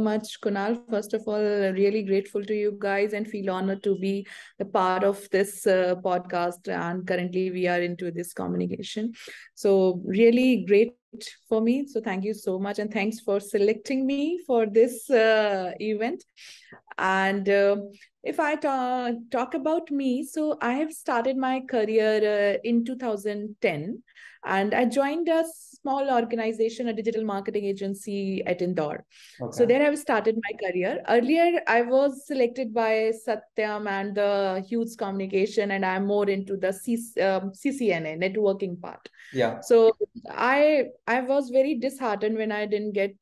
much, Kunal. First of all, really grateful to you guys and feel honored to be a part of this podcast. And currently, we are into this communication. So, really great for me. So, thank you so much. And thanks for selecting me for this event. And if I talk about me, so I have started my career in 2010, and I joined a small organization, a digital marketing agency at Indore. So Okay. there I've started my career. Earlier, I was selected by Satyam and the Hughes Communication, and I'm more into the CCNA networking part. Yeah. So I was very disheartened when I didn't get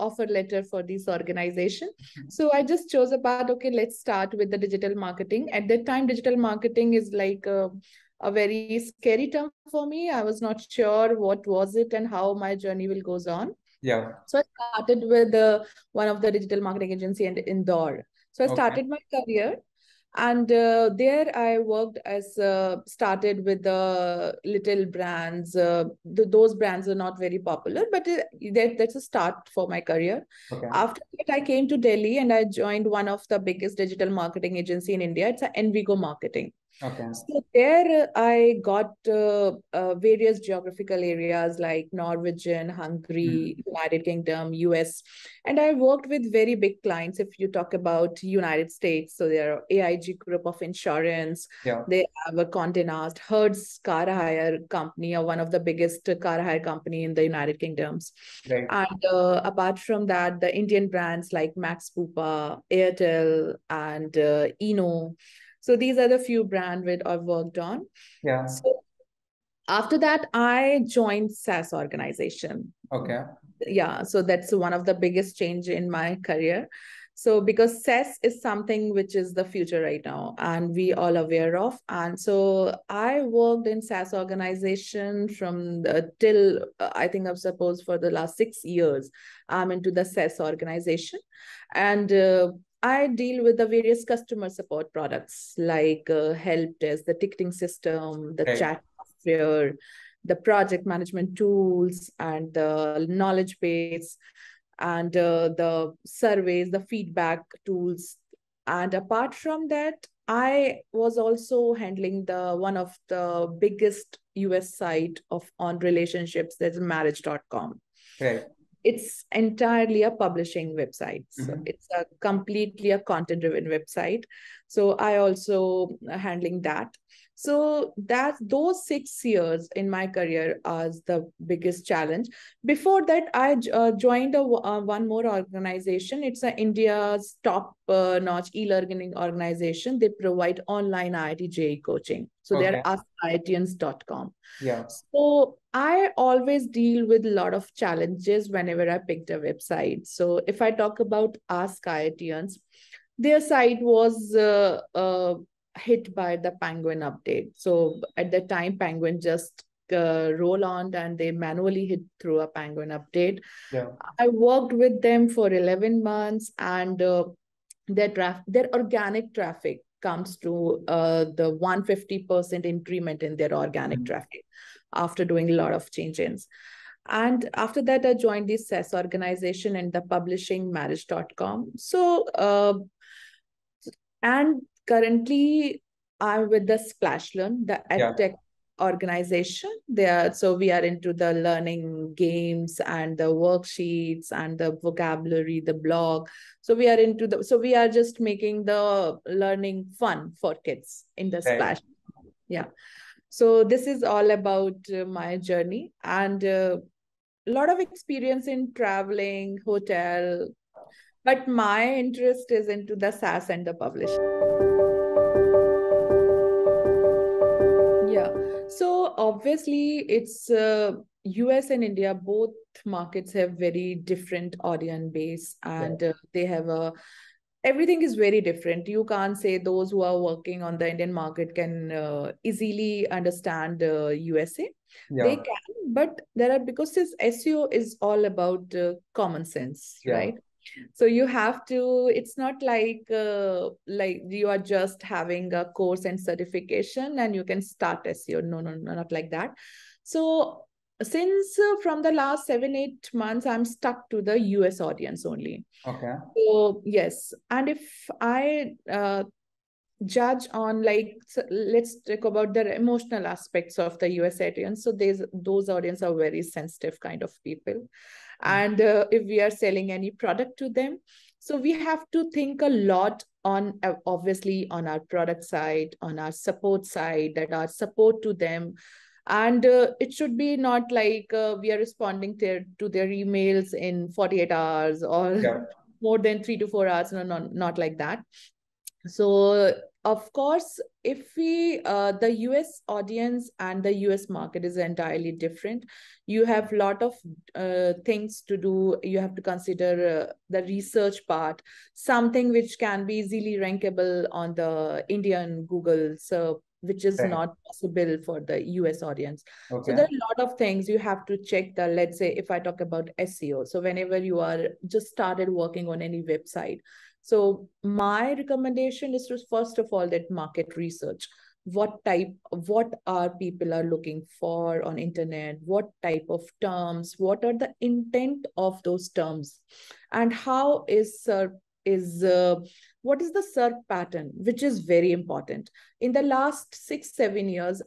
offer letter for this organization. So I just chose a path. Okay, let's start with the digital marketing. At that time, digital marketing is like a very scary term for me. I was not sure what was it and how my journey will goes on. Yeah. So I started with one of the digital marketing agency in Indore. So I Okay. started my career, and there I worked as started with the little brands. Those brands are not very popular, but that's a start for my career. Okay. After that, I came to Delhi and I joined one of the biggest digital marketing agency in India. It's a Envigo Marketing. Okay. So there I got various geographical areas like Norwegian, Hungary, Mhm. United Kingdom, US, and I worked with very big clients. If you talk about United States, so there are AIG Group of Insurance, Yeah. they have a Condé Nast, Hertz Car Hire Company, one of the biggest car hire company in the United Kingdoms. Right. And apart from that, the Indian brands like Max Pupa, Airtel, and Eno. So these are the few brands that I've worked on. Yeah. So after that, I joined SaaS organization. Okay. Yeah, so that's one of the biggest change in my career. So because SaaS is something which is the future right now, and we all aware of. And so I worked in SaaS organization from till I think I've supposed for the last 6 years. I'm into the SaaS organization, and I deal with the various customer support products like help desk, the ticketing system, the Right. chat software, the project management tools, and the knowledge base, and the surveys, the feedback tools. And apart from that, I was also handling the one of the biggest US site of on relationships, that's marriage.com. Right. It's entirely a publishing website. So Mhm. it's a completely a content driven website. So I also handling that. So that those 6 years in my career as the biggest challenge. Before that, I joined one more organization. It's a India's top notch e-learning organization. They provide online IIT JEE coaching. So they're Okay. askIITians.com. Yeah. So I always deal with a lot of challenges whenever I picked a website. So if I talk about Ask IITians, their site was hit by the Penguin update. So at the time, Penguin just roll on and they manually hit through a Penguin update. Yeah. I worked with them for 11 months, and their organic traffic comes to the 150% increment in their organic Mhm. traffic after doing a lot of changes. And after that, I joined the SaaS organization and the publishing marriage.com. So, and currently I'm with the Splashlearn, the Yeah. edtech organization. So we are into the learning games and the worksheets and the vocabulary, the blog. So we are into so we are just making the learning fun for kids in the Right. Splash. Yeah. So this is all about my journey, and a lot of experience in traveling, hotel, but my interest is into the SaaS and the publishing. Yeah. So obviously, it's US and India, both markets have very different audience base, Right. and they have a everything is very different. You can't say those who are working on the Indian market can easily understand USA. They Yeah. can, but there are because this SEO is all about common sense, Yeah. right? So you have to, it's not like you are just having a course and certification and you can start SEO. No, no, no, not like that. So since from the last 7-8 months, I'm stuck to the US audience only. Okay. So yes, and if I judge on, like, so let's talk about the emotional aspects of the US audience. So those audience are very sensitive kind of people, and if we are selling any product to them, so we have to think a lot on, obviously, on our product side, on our support side, that our support to them. And it should be not like we are responding to their emails in 48 hours or Yeah. more than 3 to 4 hours. No, not like that. So of course, if we the US audience and the US market is entirely different. You have a lot of things to do. You have to consider the research part, something which can be easily rankable on the Indian Google, so which is Right. not possible for the US audience. So Okay. there are a lot of things you have to check. The, let's say, if I talk about SEO, so whenever you are just started working on any website, so my recommendation is to, first of all, that market research. What are people are looking for on internet? What type of terms? What are the intent of those terms? And how is what is the search pattern, which is very important. In the last 6-7 years,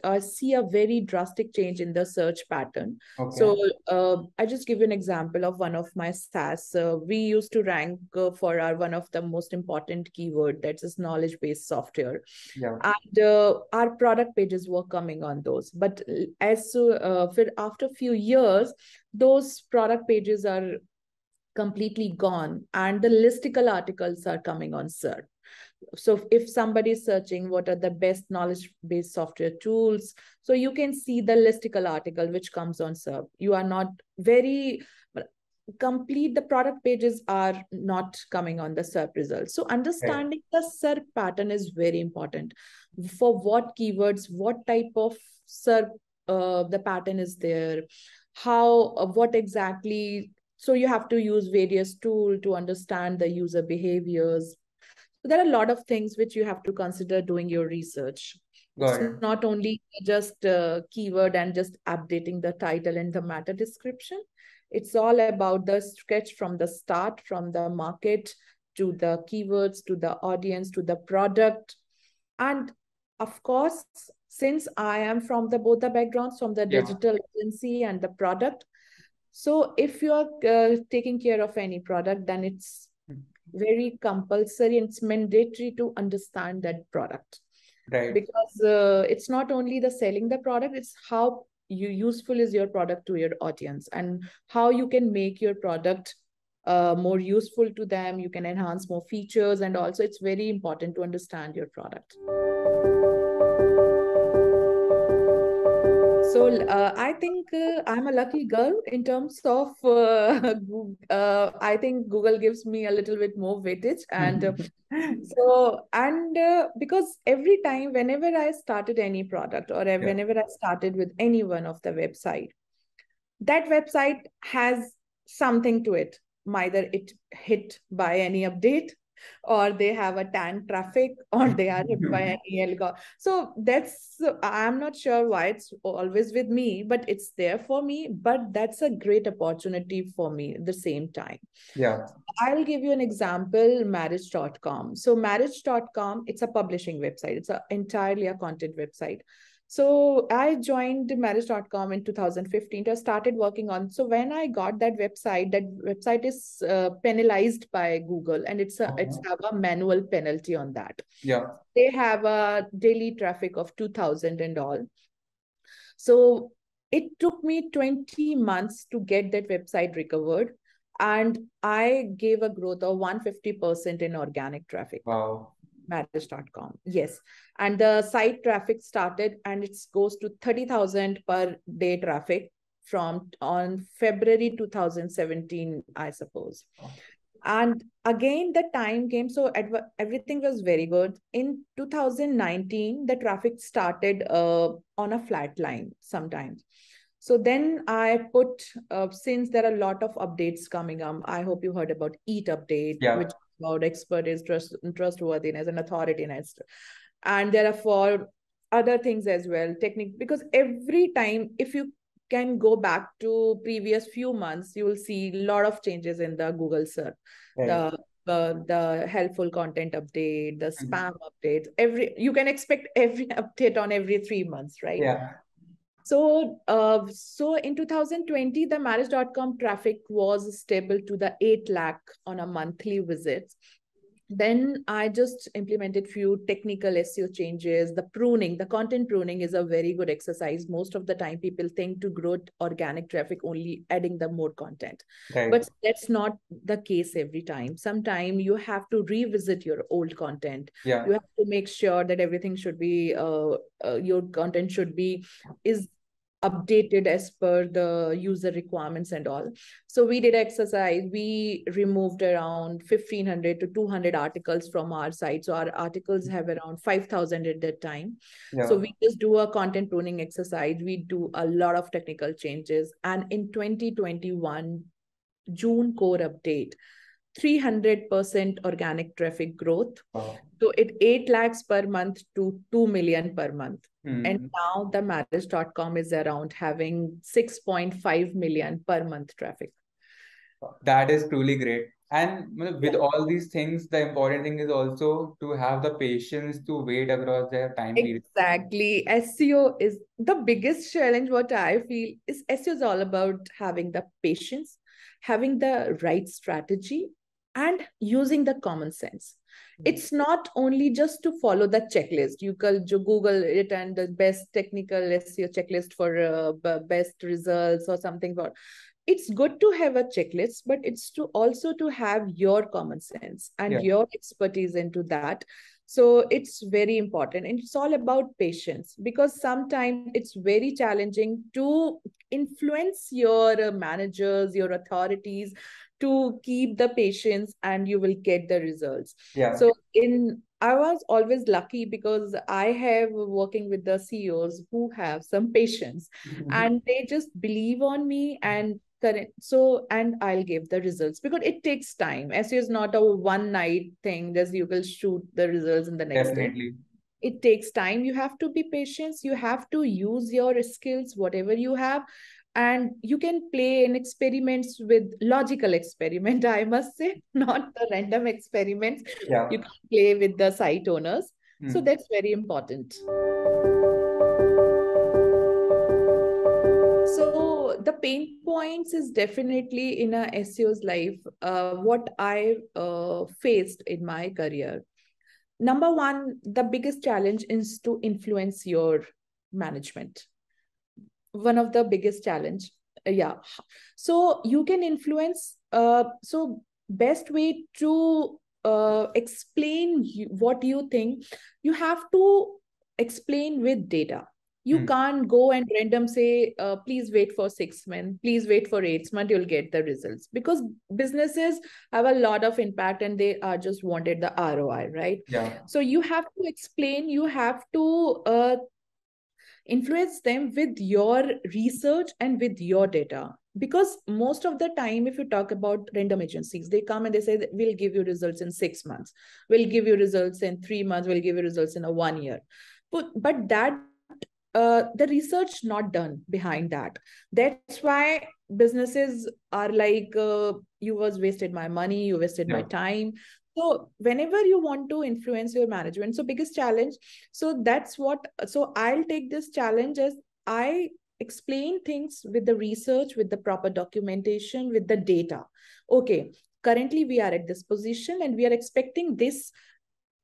I see a very drastic change in the search pattern. Okay. So I just give you an example of one of my SaaS. We used to rank for our one of the most important keyword, that's this knowledge based software. Yeah. And our product pages were coming on those. But after a few years, those product pages are completely gone, and the listicle articles are coming on search. So if somebody is searching what are the best knowledge based software tools, so you can see the listicle article which comes on SERP. You are not very complete, the product pages are not coming on the SERP results. So understanding the SERP pattern is very important. For what keywords, what type of SERP the pattern is there, how what exactly. So you have to use various tools to understand the user behaviors. So there are a lot of things which you have to consider doing your research. It's Got it. not only just keyword and just updating the title and the meta description. It's all about the sketch from the start, from the market to the keywords, to the audience, to the product. And of course, since I am from the both the backgrounds, from the Yeah. digital agency and the product, so if you're taking care of any product, then it's very compulsory and it's mandatory to understand that product. Right. Because it's not only the selling the product, it's how useful is your product to your audience, and how you can make your product more useful to them. You can enhance more features, and also it's very important to understand your product. So I think I'm a lucky girl in terms of I think Google gives me a little bit more weightage. And because every time, whenever I started any product, or Yeah. whenever I started with any one of the website, that website has something to it. Either it hit by any update, or they have a tank traffic, or they are hit by any algo. So that's, I'm not sure why it's always with me, but it's there for me. But that's a great opportunity for me at the same time. Yeah. I'll give you an example, marriage.com. So marriage.com, it's a publishing website. It's entirely a content website. So I joined marriage.com in 2015. I started working on. So when I got that website is penalized by Google, and it's have a manual penalty on that. Yeah. They have a daily traffic of 2,000 and all. So it took me 20 months to get that website recovered. And I gave a growth of 150% in organic traffic. Wow. Marriage.com. Yes. And the site traffic started, and it goes to 30,000 per day traffic from on February 2017, I suppose. And again, the time came. So everything was very good. In 2019, the traffic started on a flat line sometimes. So then I put, since there are a lot of updates coming up, I hope you heard about EAT update, Yeah. which is about expertise, trustworthiness, and authoritative. And there are for other things as well, technique, because every time, if you can go back to previous few months, you will see a lot of changes in the Google search. Right. The helpful content update, the spam updates, you can expect every update on every 3 months, right? Yeah. So in 2020, the marriage.com traffic was stable to the 8 lakh on a monthly visits. Then I just implemented few technical SEO changes. The content pruning is a very good exercise. Most of the time people think to grow organic traffic only adding the more content. Right. But that's not the case every time. Sometimes you have to revisit your old content. Yeah. You have to make sure that everything should be, your content should be, is updated as per the user requirements and all. So we did exercise. We removed around 1,500 to 200 articles from our site. So our articles have around 5,000 at that time. Yeah. So we just do a content pruning exercise. We do a lot of technical changes. And in 2021, June core update, 300% organic traffic growth. Wow. So it 8 lakhs per month to 2 million per month. And now the marriage.com is around having 6.5 million per month traffic. That is truly great. And with all these things, the important thing is also to have the patience to wait across their time period. Exactly. SEO is the biggest challenge. What I feel is SEO is all about having the patience, having the right strategy, and using the common sense. It's not only just to follow the checklist. You can Google it and the best technical SEO checklist for best results or something. It's good to have a checklist, but it's to also to have your common sense and your expertise into that. So it's very important, and it's all about patience, because sometimes it's very challenging to influence your managers, your authorities, to keep the patience, and you will get the results. So I was always lucky because I have working with the CEOs who have some patience, and they just believe on me and and I'll give the results, because it takes time. SEO is not a one night thing that you will shoot the results in the next day. It takes time. You have to be patient. You have to use your skills, whatever you have, and you can play in experiments with logical experiment, I must say, not the random experiments. You can play with the site owners. So that's very important. So the pain points is definitely in a SEO's life, what I faced in my career. Number one, the biggest challenge is to influence your management. One of the biggest challenge. Yeah. So you can influence. So best way to explain what you think, you have to explain with data. You can't go and random say, please wait for 6 months, please wait for 8 months, you'll get the results. Because businesses have a lot of impact and they are just wanted the ROI, right? So you have to explain, you have to influence them with your research and with your data. Because most of the time, if you talk about random agencies, they come and they say that we'll give you results in 6 months, we'll give you results in 3 months, we'll give you results in a 1 year. But that the research not done behind that. That's why businesses are like, you was wasted my money, you wasted my time. So whenever you want to influence your management, so biggest challenge, so I'll take this challenge as I explain things with the research, with the proper documentation, with the data. Okay, currently we are at this position and we are expecting this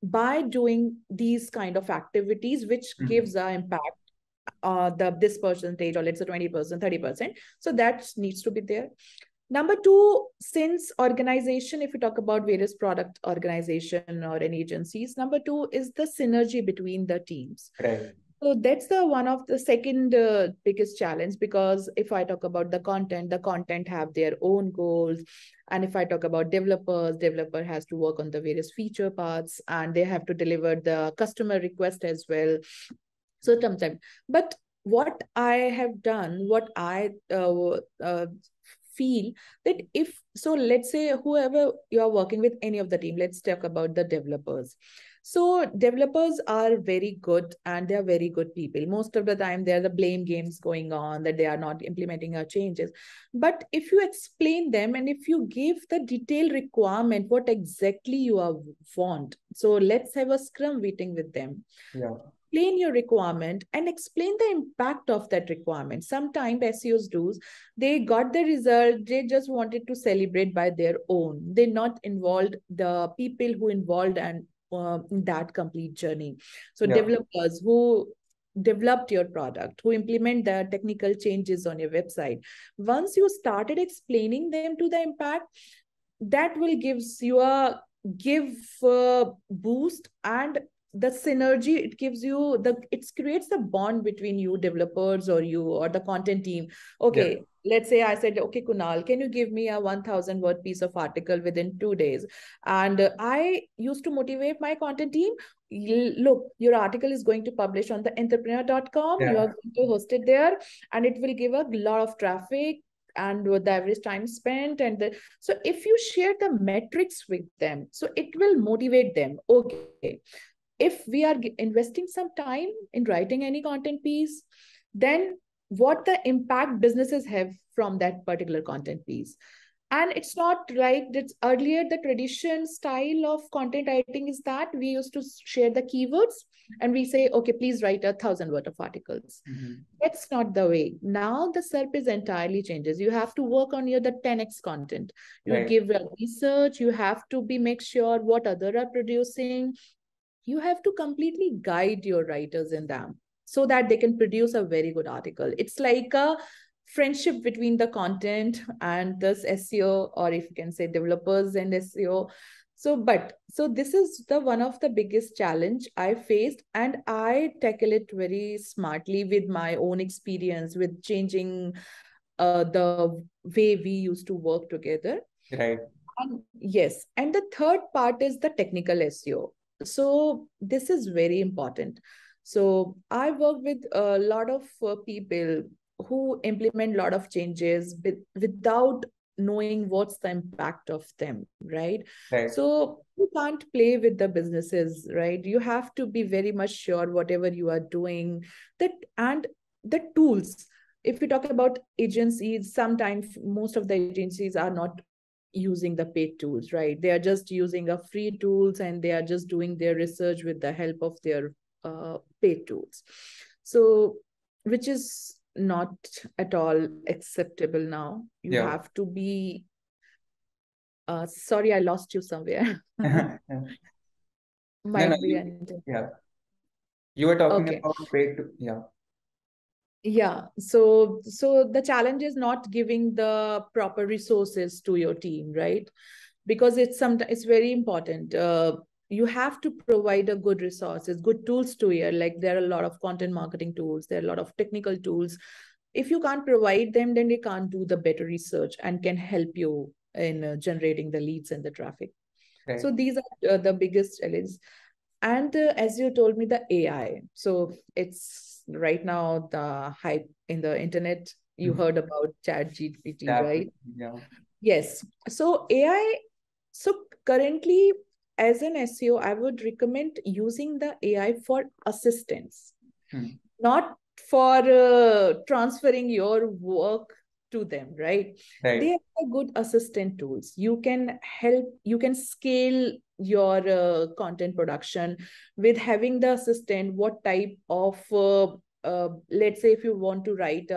by doing these kind of activities, which gives an impact, this percentage, or let's say 20%, 30%. So that needs to be there. Number two, since organization, if you talk about various product organization or any agencies, number two is the synergy between the teams. So that's the one of the second biggest challenge, because if I talk about the content have their own goals. And if I talk about developer has to work on the various feature parts, and they have to deliver the customer request as well. So sometimes, but what I have done, what I feel that let's say whoever you are working with, any of the team, let's talk about the developers. So developers are very good and they are very good people. Most of the time, there are the blame games going on that they are not implementing our changes. But if you explain them and if you give the detailed requirement, what exactly you are want. So let's have a scrum meeting with them. Yeah. Explain your requirement and explain the impact of that requirement. Sometimes SEOs do, they got the result, they just wanted to celebrate by their own. They not involved the people who involved and in that complete journey. So Yeah. developers who developed your product, who implement the technical changes on your website, once you started explaining them to the impact, that will gives you a boost, and the synergy it gives you, it creates a bond between you developers or you or the content team. Okay, Yeah. let's say I said, okay, Kunal, can you give me a 1000 word piece of article within 2 days? And I used to motivate my content team. Look, your article is going to publish on the entrepreneur.com. You Yeah. are going to host it there, and it will give a lot of traffic and with the average time spent and the, so if you share the metrics with them, so it will motivate them. Okay, if we are investing some time in writing any content piece, then what the impact businesses have from that particular content piece. And it's not like it's earlier the tradition style of content writing is that we used to share the keywords and we say, okay, please write 1,000 word of articles. That's not the way. Now the SERP is entirely changes. You have to work on your the 10x content. You Right. give research. You have to be make sure what other are producing. You have to completely guide your writers in them so that they can produce a very good article. It's like a friendship between the content and this SEO, or if you can say developers and SEO. So this is the one of the biggest challenge I faced, and I tackle it very smartly with my own experience with changing the way we used to work together. Right. And yes, and the third part is the technical SEO. So this is very important. So I work with a lot of people who implement a lot of changes without knowing what's the impact of them, right? Right. So you can't play with the businesses, right? You have to be very much sure whatever you are doing, that and the tools. If we talk about agencies, sometimes most of the agencies are not using the paid tools, right? They are just using a free tools and they are just doing their research with the help of their paid tools. So, which is not at all acceptable now. You Yeah. have to be, sorry, I lost you somewhere. No, no, Might be an, yeah. You were talking okay. about paid yeah. Yeah, so the challenge is not giving the proper resources to your team, right? Because it's very important. You have to provide a good resources, good tools to your, like there are a lot of content marketing tools, there are a lot of technical tools. If you can't provide them, then they can't do the better research and can help you in generating the leads and the traffic. Right. So these are the biggest challenges. And as you told me, the AI. So it's right now the hype in the internet. You heard about Chat GPT, That, right? yeah. Yes. So AI, so currently as an SEO, I would recommend using the AI for assistance, Hmm. not for transferring your work to them, right? Right. They are good assistant tools. You can help, you can scale your content production with having the assistant. What type of let's say if you want to write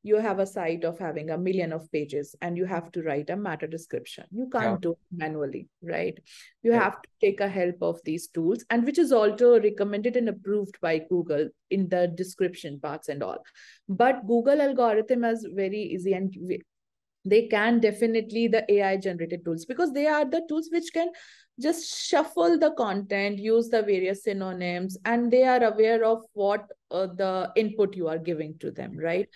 you have a site of having 1 million of pages and you have to write a matter description, you Yeah. can't do it manually, right? You Right. have to take a help of these tools, and which is also recommended and approved by Google in the description parts and all. But Google algorithm is very easy, and they can definitely the AI generated tools, because they are the tools which can just shuffle the content, use the various synonyms, and they are aware of what the input you are giving to them, right?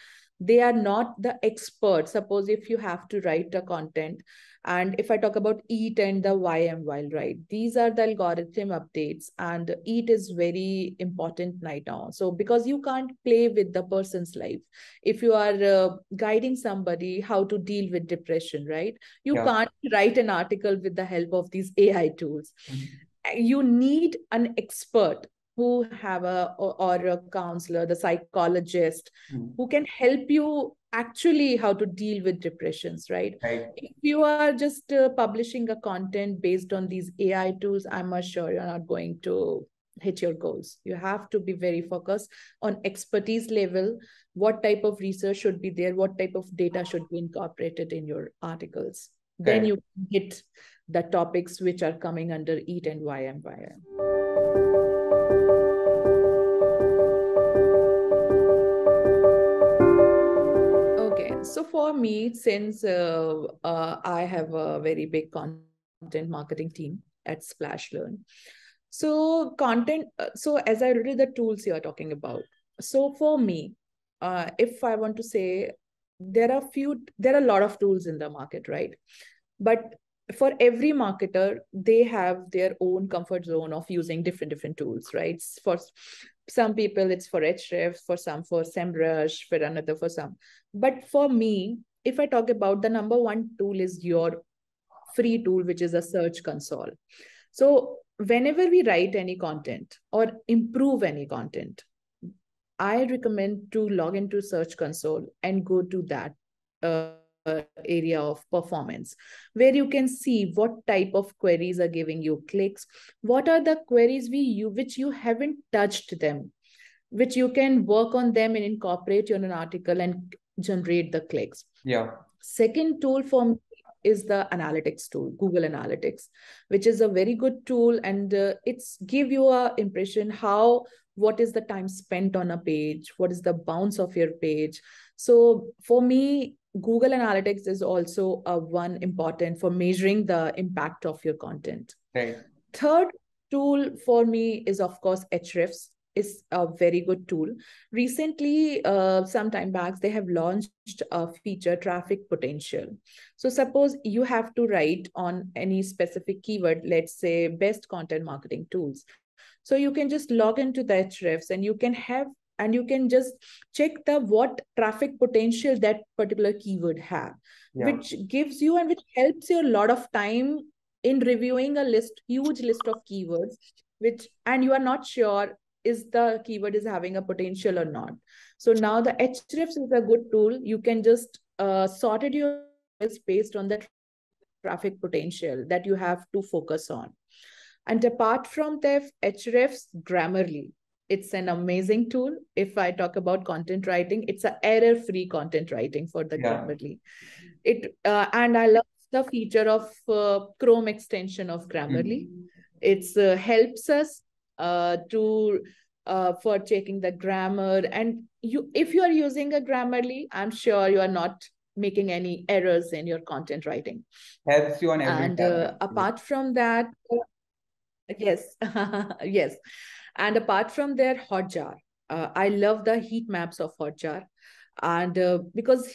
they are not the experts. Suppose if you have to write a content, and if I talk about EAT and the YM, right, these are the algorithm updates, and EAT is very important right now. So because you can't play with the person's life, if you are guiding somebody how to deal with depression, right, you Yeah. can't write an article with the help of these AI tools. You need an expert who have or a counselor, the psychologist, who can help you actually how to deal with depressions, right? Right. If you are just publishing a content based on these AI tools, I'm sure you're not going to hit your goals. You have to be very focused on expertise level, what type of research should be there, what type of data should be incorporated in your articles. Then Correct. you hit the topics which are coming under EAT and YM. Okay, so for me, since I have a very big content marketing team at SplashLearn, so as I read the tools you're talking about, so for me, if I want to say, there are a lot of tools in the market, right? But for every marketer, they have their own comfort zone of using different tools, right? For some people it's for Ahrefs, for some for SEMrush, for another for some. But for me, if I talk about, the number one tool is your free tool, which is a search console. So whenever we write any content or improve any content, I recommend to log into Search Console and go to that area of performance, where you can see what type of queries are giving you clicks, what are the queries which you haven't touched them, which you can work on them and incorporate in an article and generate the clicks. Yeah. Second tool for me is the analytics tool, Google Analytics, which is a very good tool, and it's give you a impression how, what is the time spent on a page, what is the bounce of your page. So for me, Google Analytics is also a one important for measuring the impact of your content. Right. Third tool for me is, of course, Ahrefs is a very good tool. Recently, some time back, they have launched a feature, traffic potential. So suppose you have to write on any specific keyword, let's say best content marketing tools. So you can just log into the Ahrefs and you can just check the what traffic potential that particular keyword have, Yeah. which gives you and which helps you a lot of time in reviewing a huge list of keywords, and you are not sure is the keyword is having a potential or not. So now the Ahrefs is a good tool. You can just sort it your based on the traffic potential that you have to focus on. And apart from that, Ahrefs, Grammarly, it's an amazing tool. If I talk about content writing, it's an error-free content writing for the Grammarly. And I love the feature of Chrome extension of Grammarly. It helps us for checking the grammar. And if you are using a Grammarly, I'm sure you are not making any errors in your content writing. Helps you on every And tab. apart from that, yes, yes. And apart from their Hotjar, I love the heat maps of Hotjar. And because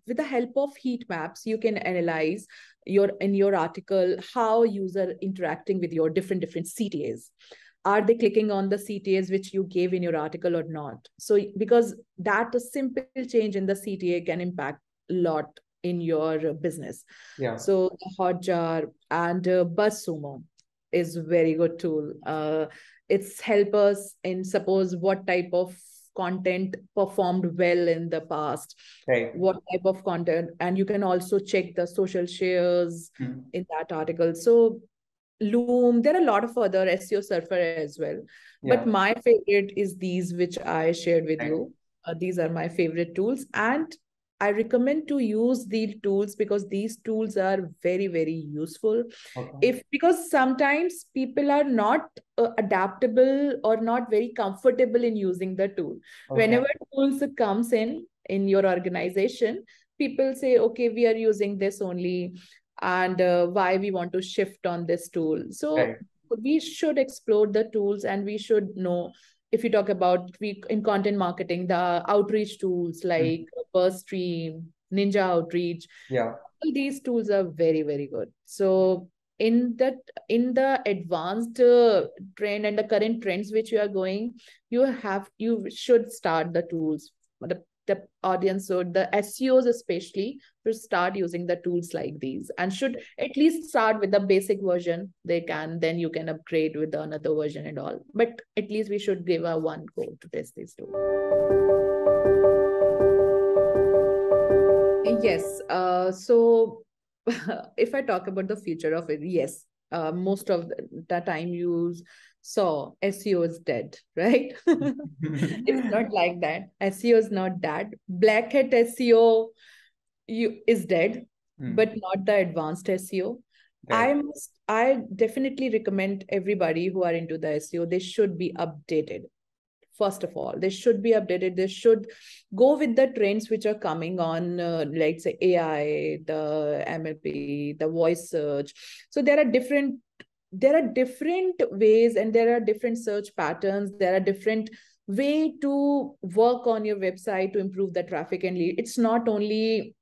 with the help of heat maps, you can analyze in your article how user interacting with your different CTAs. Are they clicking on the CTAs which you gave in your article or not? So because that a simple change in the CTA can impact a lot in your business. Yeah. So Hotjar and BuzzSumo is very good tool. It's help us in suppose what type of content performed well in the past, right, what type of content, and you can also check the social shares in that article. So Loom, there are a lot of other SEO Surfer as well. Yeah. But my favorite is these which I shared with Right. you. These are my favorite tools. And I recommend to use these tools because these tools are very useful. Okay. Because sometimes people are not adaptable or not very comfortable in using the tool. Okay. Whenever tools comes in your organization, people say, okay, we are using this only, and why we want to shift on this tool. So Right. we should explore the tools, and we should know, if you talk about in content marketing, the outreach tools like Buzzstream, Ninja Outreach. Yeah. All these tools are very, very good. So in the advanced trend and the current trends which you are going, you should start the tools. The audience, so the SEOs especially, should start using the tools like these and should at least start with the basic version. Then you can upgrade with another version and all. But at least we should give a one go to test these tools. Yes. So if I talk about the future of it, yes, most of the time you saw SEO is dead, right? It's not like that. SEO is not dead. Black hat SEO is dead, but not the advanced SEO. Right. I definitely recommend everybody who are into the SEO, they should be updated. First of all, they should be updated. They should go with the trends which are coming on, like say AI, the MLP, the voice search. So there are different ways, and there are different search patterns. There are different way to work on your website to improve the traffic and lead. It's not only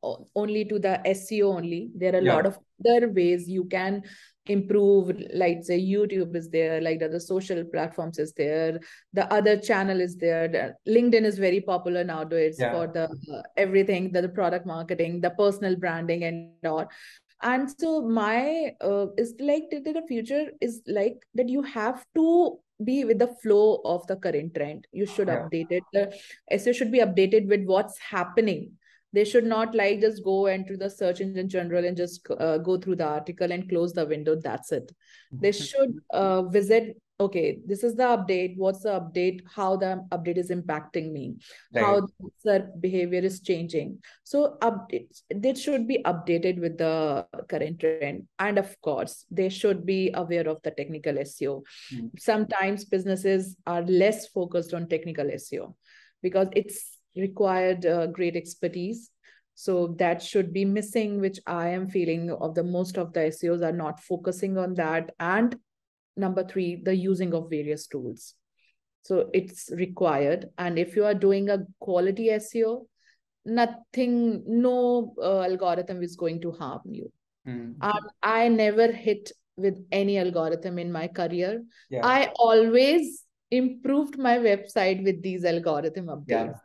to the SEO only. There are a lot of other ways you can improve, like say YouTube is there, like the other social platforms is there, the other channel is there. LinkedIn is very popular nowadays for the everything, the product marketing, the personal branding and all. And so my is like the future is like that you have to be with the flow of the current trend. You should update it. The SEO should be updated with what's happening. They should not like just go into the search engine general and just go through the article and close the window. That's it. They should visit, okay, this is the update. What's the update? How the update is impacting me? Right. How the behavior is changing. So updates, they should be updated with the current trend. And of course, they should be aware of the technical SEO. Sometimes businesses are less focused on technical SEO because it's required great expertise. So that should be missing, which I am feeling of the most of the SEOs are not focusing on that. And number 3, the using of various tools. So it's required. And if you are doing a quality SEO, no algorithm is going to harm you. I never hit with any algorithm in my career. I always improved my website with these algorithm updates.